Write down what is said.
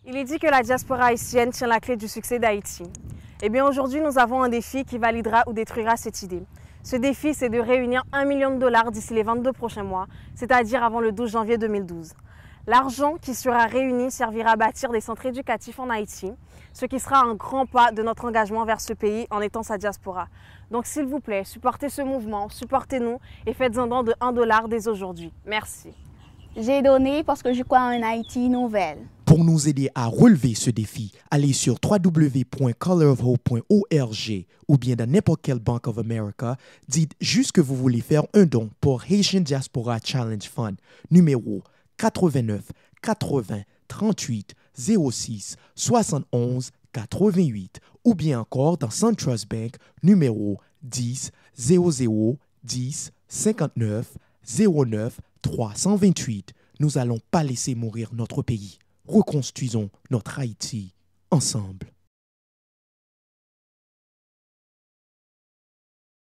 Il est dit que la diaspora haïtienne tient la clé du succès d'Haïti. Eh bien aujourd'hui, nous avons un défi qui validera ou détruira cette idée. Ce défi, c'est de réunir $1 million d'ici les 22 prochains mois, c'est-à-dire avant le 12 janvier 2012. L'argent qui sera réuni servira à bâtir des centres éducatifs en Haïti, ce qui sera un grand pas de notre engagement vers ce pays en étant sa diaspora. Donc s'il vous plaît, supportez ce mouvement, supportez-nous et faites un don de $1 dès aujourd'hui. Merci. J'ai donné parce que je crois en Haïti nouvelle. Pour nous aider à relever ce défi, allez sur www.colorofhope.org ou bien dans n'importe quelle Bank of America, dites juste que vous voulez faire un don pour Haitian Diaspora Challenge Fund, numéro 89 80 38 06 71 88 ou bien encore dans SunTrust Bank, numéro 10 00 10 59 09 328. Nous n'allons pas laisser mourir notre pays. Reconstruisons notre Haïti ensemble.